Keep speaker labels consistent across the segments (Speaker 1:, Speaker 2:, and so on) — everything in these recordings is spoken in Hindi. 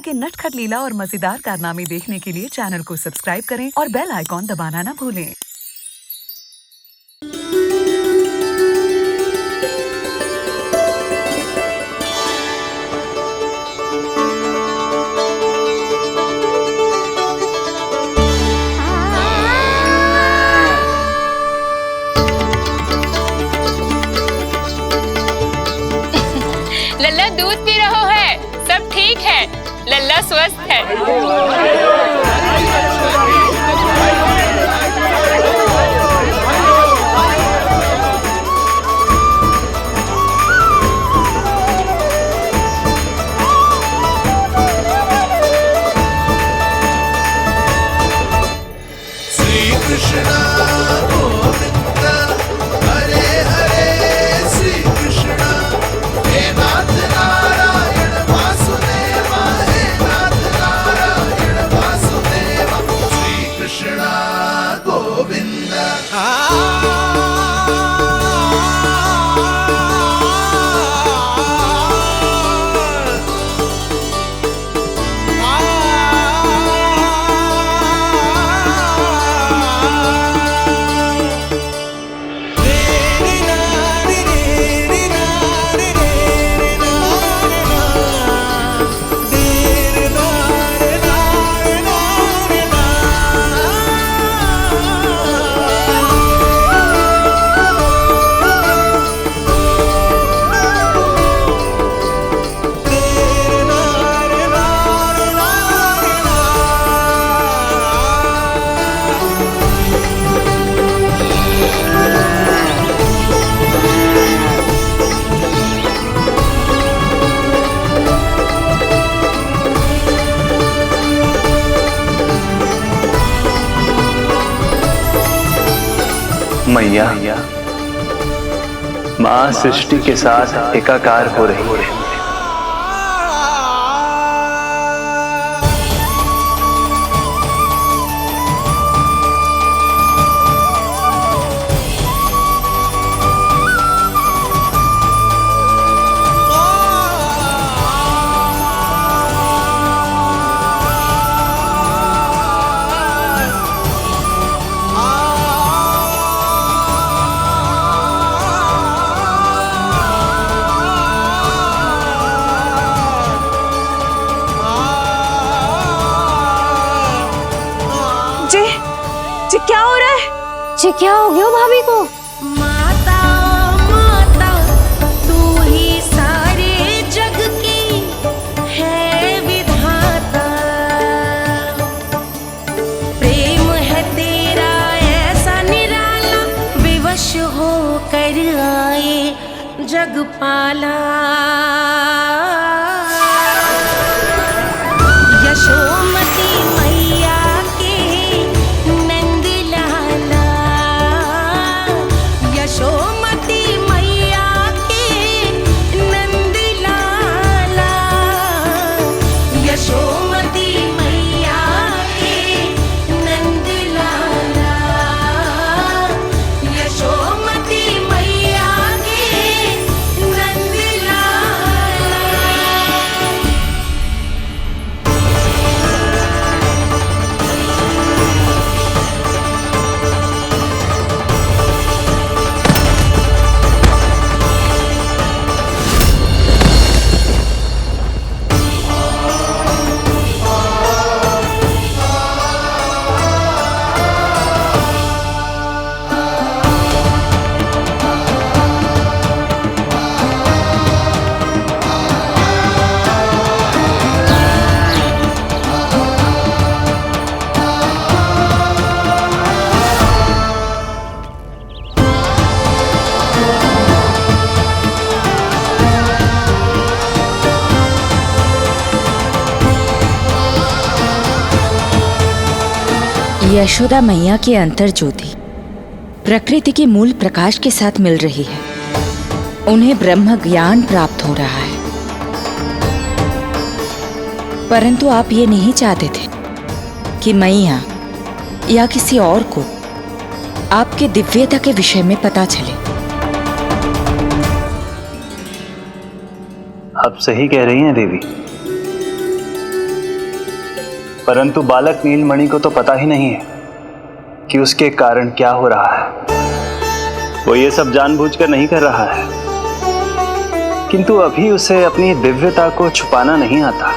Speaker 1: के नटखट लीला और मजेदार कारनामे देखने के लिए चैनल को सब्सक्राइब करें और बेल आइकॉन दबाना न भूलें।
Speaker 2: लल्ला दूध पी रहा है, सब ठीक है, लल्ला स्वस्थ है।
Speaker 3: श्री कृष्ण गोविंद हरे हरे, श्री कृष्ण हे नाथ नारायण वासुदेवा, हे नाथ नारायण वासुदेवा, श्री कृष्ण गोविंद।
Speaker 4: मैया, माँ सृष्टि के साथ एकाकार हो रही है।
Speaker 5: जी क्या हो रहा है?
Speaker 6: जी क्या हो गया भाभी को?
Speaker 5: माता माता तू ही सारे जग की है विधाता, प्रेम है तेरा ऐसा निराला, विवश हो कर आए जग पाला। यशोमती मैया के नंद लाला, यशोमती मैया के नंद लाला, यशोमती मैया के नंद लाला, यशोमती मैया के नंद लाला।
Speaker 7: यशोदा मैया की अंतर ज्योति प्रकृति के मूल प्रकाश के साथ मिल रही है। उन्हें ब्रह्म ज्ञान प्राप्त हो रहा है, परंतु आप ये नहीं चाहते थे कि मैया या किसी और को आपके दिव्यता के विषय में पता चले।
Speaker 4: आप सही कह रही हैं देवी। परंतु बालक नीलमणि को तो पता ही नहीं है कि उसके कारण क्या हो रहा है। वो ये सब जानबूझकर नहीं कर रहा है, किंतु अभी उसे अपनी दिव्यता को छुपाना नहीं आता।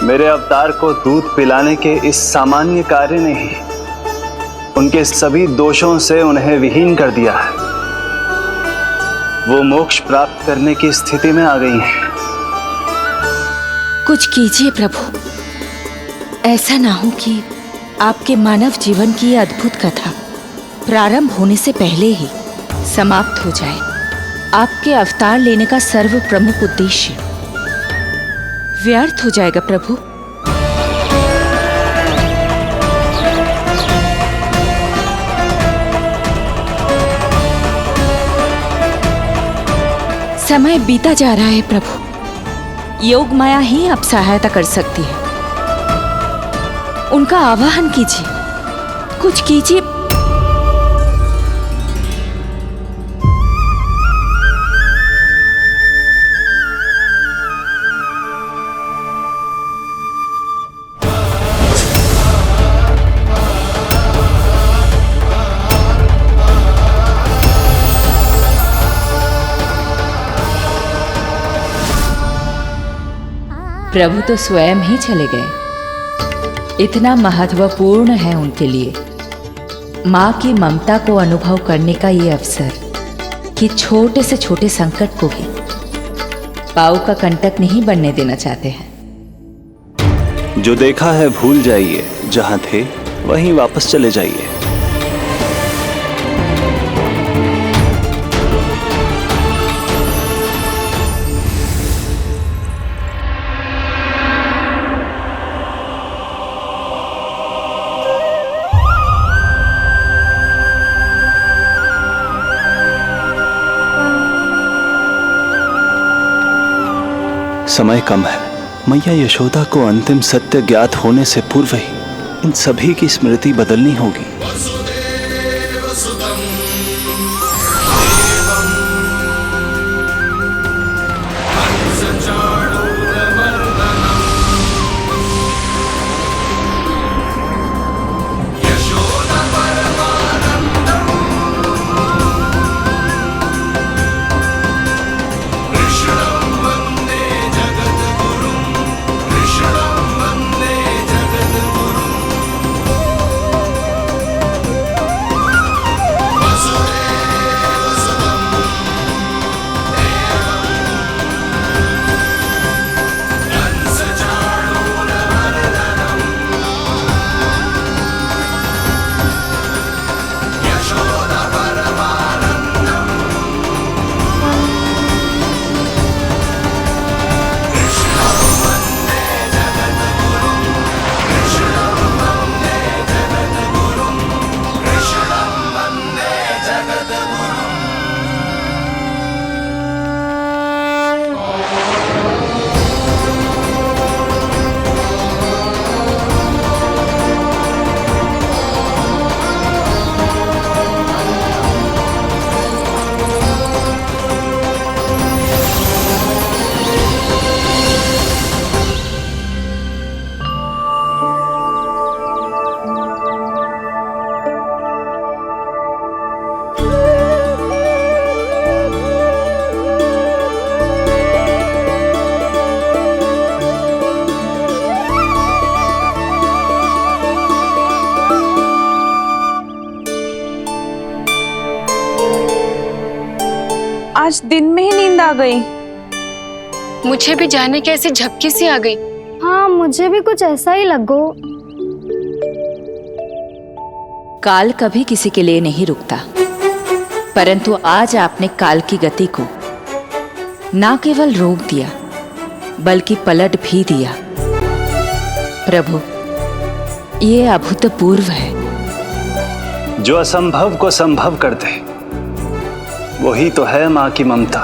Speaker 4: मेरे अवतार को दूध पिलाने के इस सामान्य कार्य ने ही उनके सभी दोषों से उन्हें विहीन कर दिया है। वो मोक्ष प्राप्त करने की स्थिति में आ गई हैं।
Speaker 7: कुछ कीजिए प्रभु, ऐसा ना हो कि आपके मानव जीवन की ये अद्भुत कथा प्रारंभ होने से पहले ही समाप्त हो जाए। आपके अवतार लेने का सर्व प्रमुख उद्देश्य व्यर्थ हो जाएगा प्रभु। समय बीता जा रहा है प्रभु, योग माया ही अब सहायता कर सकती है। उनका आवाहन कीजिए, कुछ कीजिए। प्रभु तो स्वयं ही चले गए। इतना महत्वपूर्ण है उनके लिए माँ की ममता को अनुभव करने का ये अवसर कि छोटे से छोटे संकट को भी पाँव का कंटक नहीं बनने देना चाहते हैं।
Speaker 4: जो देखा है भूल जाइए, जहां थे वहीं वापस चले जाइए। समय कम है। मैया यशोदा को अंतिम सत्य ज्ञात होने से पूर्व ही इन सभी की स्मृति बदलनी होगी।
Speaker 6: आज दिन में ही नींद आ गई।
Speaker 2: मुझे भी जाने की ऐसी झपकी सी आ गई।
Speaker 8: हाँ, मुझे भी कुछ ऐसा ही लगो।
Speaker 7: काल कभी किसी के लिए नहीं रुकता, परंतु आज आपने काल की गति को ना केवल रोक दिया बल्कि पलट भी दिया। प्रभु, ये अभूतपूर्व है।
Speaker 4: जो असंभव को संभव कर दे वही तो है माँ की ममता।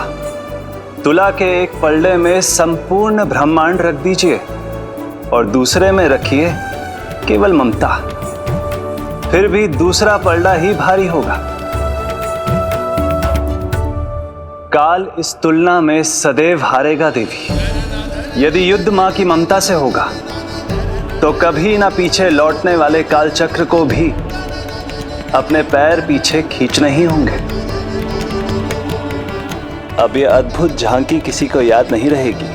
Speaker 4: तुला के एक पल्ले में संपूर्ण ब्रह्मांड रख दीजिए और दूसरे में रखिए केवल ममता, फिर भी दूसरा पलड़ा ही भारी होगा। काल इस तुलना में सदैव हारेगा देवी। यदि युद्ध माँ की ममता से होगा तो कभी ना पीछे लौटने वाले कालचक्र को भी अपने पैर पीछे खींचने ही होंगे। अब ये अद्भुत झांकी किसी को याद नहीं रहेगी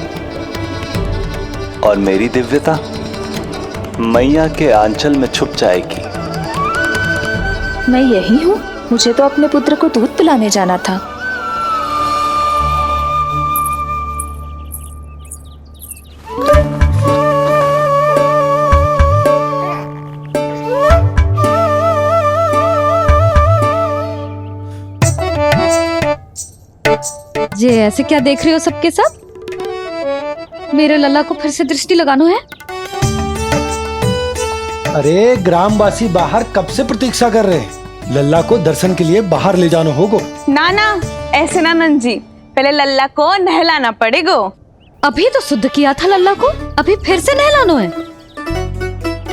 Speaker 4: और मेरी दिव्यता मैया के आंचल में छुप जाएगी।
Speaker 6: मैं यही हूँ। मुझे तो अपने पुत्र को दूध पिलाने जाना था।
Speaker 8: ये ऐसे क्या देख रहे हो सबके सब? मेरे लल्ला को फिर से दृष्टि लगाना है?
Speaker 9: अरे ग्रामवासी बाहर कब से प्रतीक्षा कर रहे हैं। लल्ला को दर्शन के लिए बाहर ले जाना होगा।
Speaker 10: ना ना, ऐसे ना नंद जी, पहले लल्ला को नहलाना पड़ेगा।
Speaker 8: अभी तो शुद्ध किया था लल्ला को, अभी फिर से नहलाना है?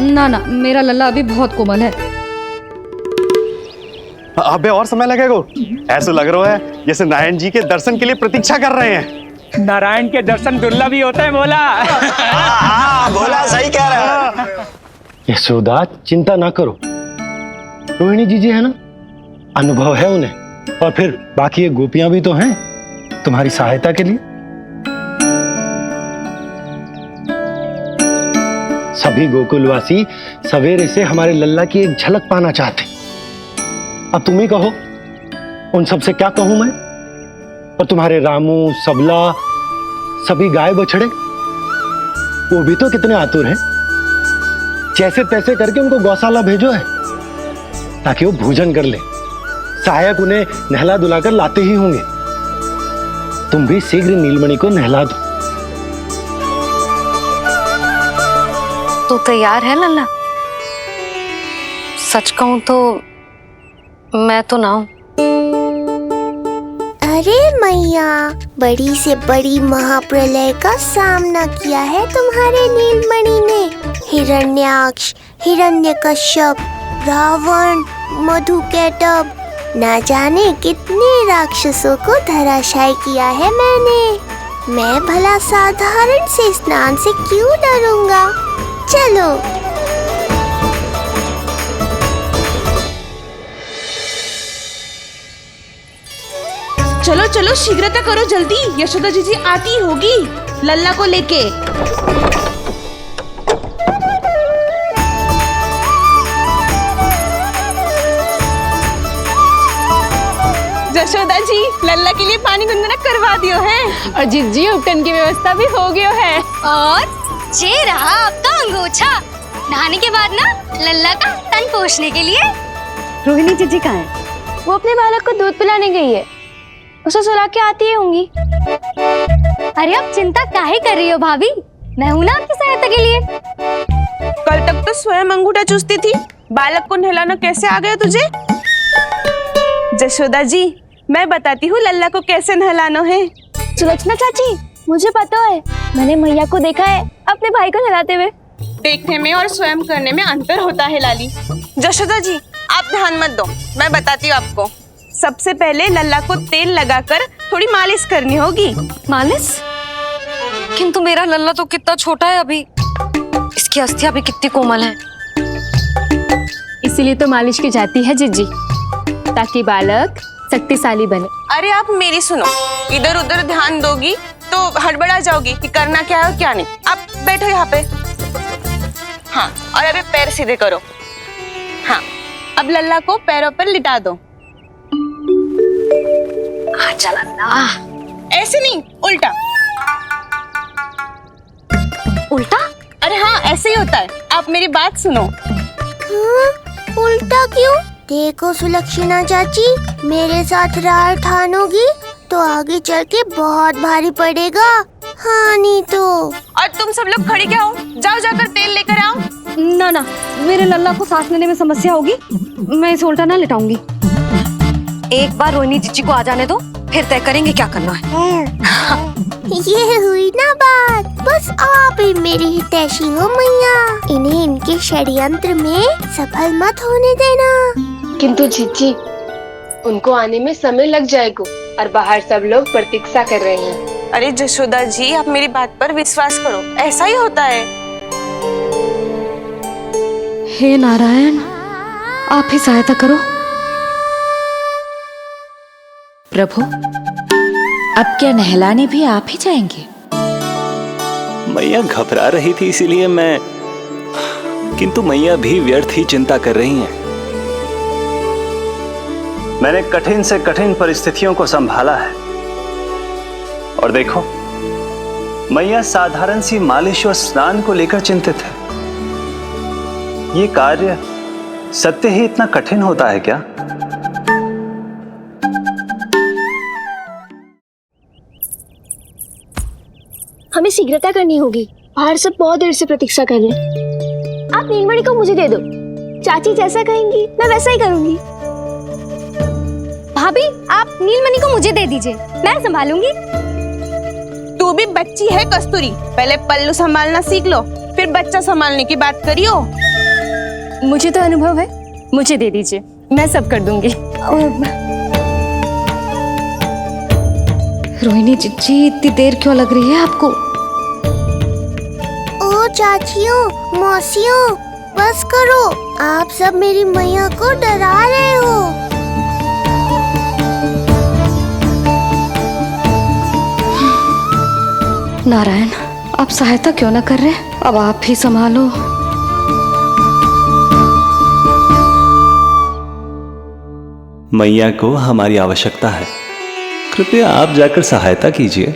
Speaker 8: ना ना, मेरा लल्ला अभी बहुत कोमल है।
Speaker 11: अबे और समय लगेगा। ऐसा लग रहा है जैसे नारायण जी के दर्शन के लिए प्रतीक्षा कर रहे हैं।
Speaker 12: नारायण के दर्शन दुर्लभ ही होते हैं। बोला
Speaker 11: बोला सही कह रहा है।
Speaker 9: यशोदा चिंता ना करो, रोहिणी जी है ना, अनुभव है उन्हें, और फिर बाकी ये गोपियां भी तो हैं तुम्हारी सहायता के लिए। सभी गोकुलवासी सवेरे से हमारे लल्ला की एक झलक पाना चाहते। अब तुम ही कहो, उन सब से क्या कहूं मैं? और तुम्हारे रामू, सबला, सभी गाय बछड़े, वो भी तो कितने आतुर हैं। जैसे तैसे करके उनको गौशाला भेजो है ताकि वो भोजन कर ले। सहायक उन्हें नहला धुलाकर लाते ही होंगे। तुम भी शीघ्र नीलमणि को नहला दो।
Speaker 8: तो तैयार है लल्ला? सच कहूं तो मैं तो ना हूं।
Speaker 5: अरे मैया, बड़ी से बड़ी महाप्रलय का सामना किया है तुम्हारे नीलमणि ने। हिरण्याक्ष, हिरण्यकश्यप, रावण, मधुकैटभ, ना जाने कितने राक्षसों को धराशायी किया है मैंने। मैं भला साधारण से स्नान से क्यों डरूंगा? चलो।
Speaker 10: चलो चलो, शीघ्रता करो जल्दी, यशोदा जी आती होगी लल्ला को लेके। यशोदा जी, लल्ला के लिए पानी गुनगुना करवा दियो है,
Speaker 2: और जिज्जी उपटन की व्यवस्था भी हो गयो है।
Speaker 5: और ये रहा आपका अंगोछा, नहाने के बाद ना लल्ला का तन पोंछने के लिए।
Speaker 8: रोहिणी जीजी कहाँ है?
Speaker 6: वो अपने बालक को दूध पिलाने गई है। उसे सुला के आती ही होंगी।
Speaker 8: अरे आप चिंता काहे कर रही हो भाभी? मैं हूं ना आपकी सहायता के लिए।
Speaker 10: कल तक तो स्वयं अंगूठा चूसती थी, बालक को नहलाना कैसे आ गया तुझे? यशोदा जी, मैं बताती हूँ लल्ला को कैसे नहलाना है।
Speaker 6: सुलक्षणा चाची, मुझे पता है, मैंने मैया को देखा है अपने भाई को नहलाते हुए।
Speaker 10: देखने में और स्वयं करने में अंतर होता है लाली। यशोदा जी, आप ध्यान मत दो, मैं बताती हूँ आपको। सबसे पहले लल्ला को तेल लगाकर थोड़ी मालिश करनी होगी।
Speaker 8: मालिश? किंतु मेरा लल्ला तो कितना छोटा है अभी, इसकी अस्थियां भी कितनी कोमल है।
Speaker 2: इसीलिए तो मालिश की जाती है जिज्जी, ताकि बालक शक्तिशाली बने।
Speaker 10: अरे आप मेरी सुनो, इधर उधर ध्यान दोगी तो हड़बड़ा जाओगी कि करना क्या है और क्या नहीं। आप बैठो यहाँ पे। हाँ, और अभी पैर सीधे करो। हाँ, अब लल्ला को पैरों पर लिटा दो।
Speaker 8: चला ना,
Speaker 10: ऐसे नहीं, उल्टा।
Speaker 8: उल्टा?
Speaker 10: अरे हाँ, ऐसे ही होता है। आप मेरी बात सुनो।
Speaker 5: उल्टा क्यों? देखो सुलक्षणा चाची, मेरे साथ रार ठानोगी तो आगे चल के बहुत भारी पड़ेगा। हाँ नहीं तो।
Speaker 10: और तुम सब लोग खड़ी क्या हो? जाओ जाकर तेल लेकर आओ।
Speaker 8: ना ना, मेरे लल्ला को सांस लेने में समस्या होगी, मैं इसे उल्टा ना लिटाऊंगी। एक बार रोहिणी जीजी को आ जाने दो, फिर तय करेंगे क्या करना है।
Speaker 5: ये हुई ना बात, बस आप ही मेरी हितैषी हो मैया। इन्हें इनके षड्यंत्र में सफल मत होने देना।
Speaker 13: किंतु जीजी, उनको आने में समय लग जाएगा और बाहर सब लोग प्रतीक्षा कर रहे हैं।
Speaker 10: अरे यशोदा जी, आप मेरी बात पर विश्वास करो, ऐसा ही होता है।
Speaker 8: हे नारायण, आप ही सहायता करो।
Speaker 7: प्रभु, अब क्या नहलाने भी आप ही जाएंगे?
Speaker 4: मैया घबरा रही थी इसीलिए मैं, किंतु मैया भी व्यर्थ ही चिंता कर रही हैं। मैंने कठिन से कठिन परिस्थितियों को संभाला है और देखो, मैया साधारण सी मालिश और स्नान को लेकर चिंतित है। ये कार्य सत्य ही इतना कठिन होता है क्या?
Speaker 6: हमें शीघ्रता करनी होगी, बाहर सब बहुत देर से प्रतीक्षा कर रहे हैं। आप नीलमणि को मुझे दे दो, चाची जैसा कहेंगी मैं वैसा ही करूंगी।
Speaker 8: भाभी, आप नीलमणि को मुझे दे दीजिए, मैं संभालूंगी।
Speaker 10: तू भी बच्ची है कस्तूरी, पहले पल्लू संभालना सीख लो, फिर बच्चा संभालने की बात करियो।
Speaker 2: मुझे तो अनुभव है, मुझे दे दीजिए, मैं सब कर दूंगी।
Speaker 8: रोहिणी जीजी, इतनी देर क्यों लग रही है आपको?
Speaker 5: ओ चाचियों, मौसियों, बस करो, आप सब मेरी मैया को डरा रहे हो।
Speaker 8: नारायण, आप सहायता क्यों ना कर रहे? अब आप ही संभालो।
Speaker 4: मैया को हमारी आवश्यकता है, कृपया आप जाकर सहायता कीजिए।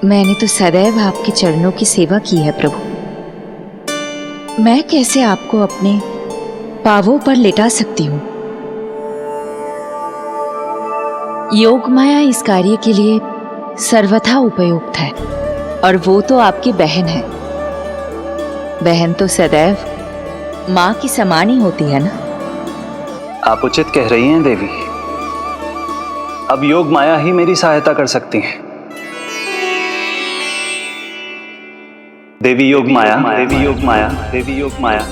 Speaker 7: मैंने तो सदैव आपके चरणों की सेवा की है प्रभु। मैं कैसे आपको अपने पांवों पर लेटा सकती हूँ? योग माया इस कार्य के लिए सर्वथा उपयुक्त है, और वो तो आपकी बहन है। बहन तो सदैव माँ की समान ही होती है ना।
Speaker 4: आप उचित कह रही हैं देवी, अब योग माया ही मेरी सहायता कर सकती हैं। देवी योग माया, देवी योग माया, देवी योग माया।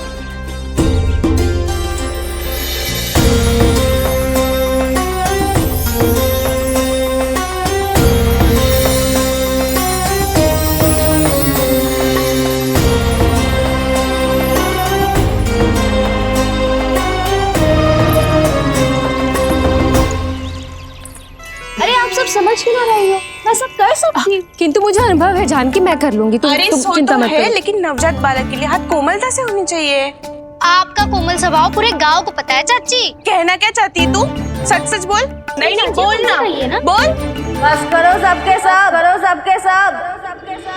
Speaker 6: समझ क्यों ना रही हो? मैं सब कर सकती हूँ।
Speaker 2: किंतु मुझे अनुभव है जानकी, मैं कर लूंगी। तुम चिंता मत करो।
Speaker 10: लेकिन नवजात बालक के लिए हाथ कोमलता से होनी चाहिए।
Speaker 6: आपका कोमल स्वभाव पूरे गांव को पता है चाची।
Speaker 10: कहना क्या चाहती है तू? सच सच बोल। नहीं बोल ना, बोल।
Speaker 8: बस करो सबके सब, करो सबके सब, सबके सब।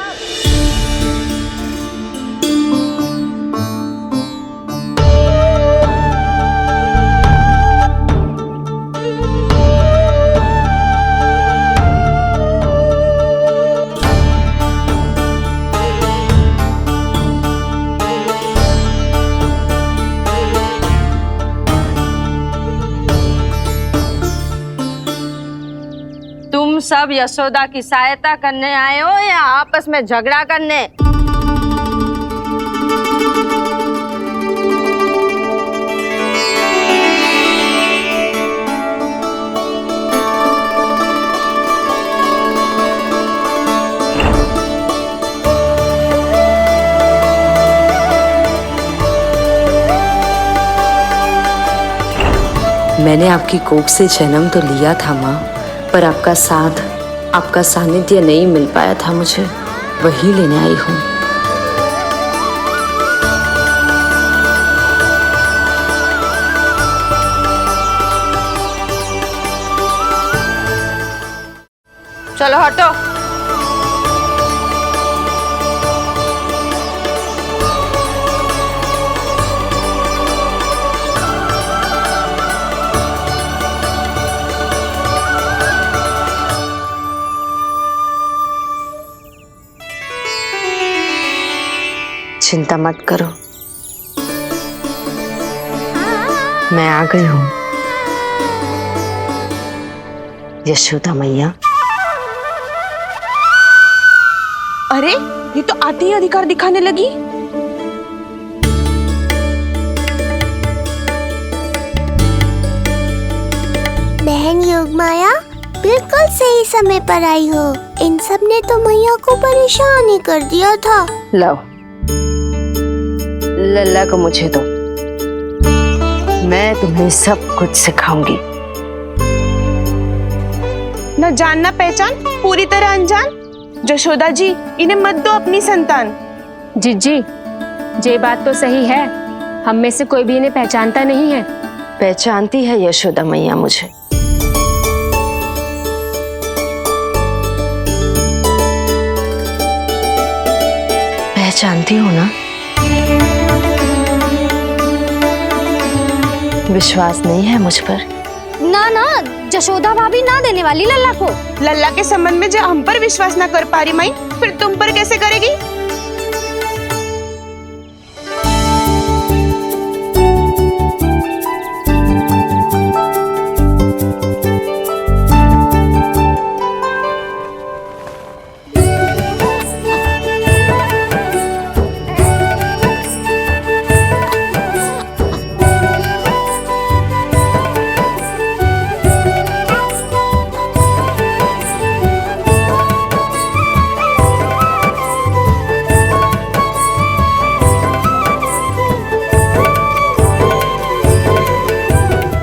Speaker 14: तुम सब यशोदा की सहायता करने आए हो या आपस में झगड़ा करने?
Speaker 15: मैंने आपकी कोख से जन्म तो लिया था माँ, पर आपका साथ, आपका सानिध्य नहीं मिल पाया था मुझे, वही लेने आई हूँ।
Speaker 14: चलो हटो।
Speaker 15: चिंता मत करो, मैं आ गई हूँ। यशोदा मैया।
Speaker 10: अरे ये तो आते ही अधिकार दिखाने लगी।
Speaker 5: बहन योगमाया, बिल्कुल सही समय पर आई हो। इन सब ने तो मैया को परेशान ही कर दिया था।
Speaker 15: लाओ, लल्ला को मुझे दो, मैं तुम्हें सब कुछ सिखाऊंगी।
Speaker 10: न जानना पहचान, पूरी तरह अनजान। जशोदा जी, इन्हें मत दो अपनी संतान।
Speaker 2: जीजी, ये बात तो सही है, हम में से कोई भी इन्हें पहचानता नहीं है।
Speaker 15: पहचानती है यशोदा मैया मुझे। पहचानती हो ना? विश्वास नहीं है मुझ पर?
Speaker 6: ना ना, जशोदा भाभी ना देने वाली लल्ला को।
Speaker 10: लल्ला के संबंध में जो हम पर विश्वास न कर पा रही माई, फिर तुम पर कैसे करेगी?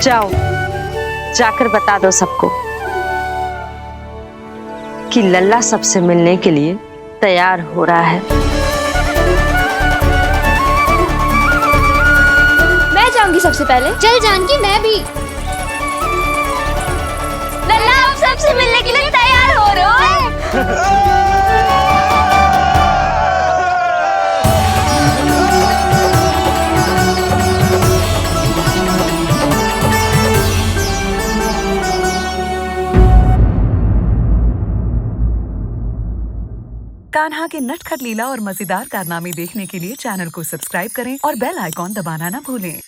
Speaker 15: जाओ, जाकर बता दो सबको कि लल्ला सबसे मिलने के लिए तैयार हो रहा है।
Speaker 6: मैं जाऊंगी सबसे पहले। चल जानकी, मैं भी। लल्ला आप सबसे मिलने के लिए तैयार हो रहे हो?
Speaker 1: कान्हा के नटखट लीला और मजेदार कारनामे देखने के लिए चैनल को सब्सक्राइब करें और बेल आइकॉन दबाना ना भूलें।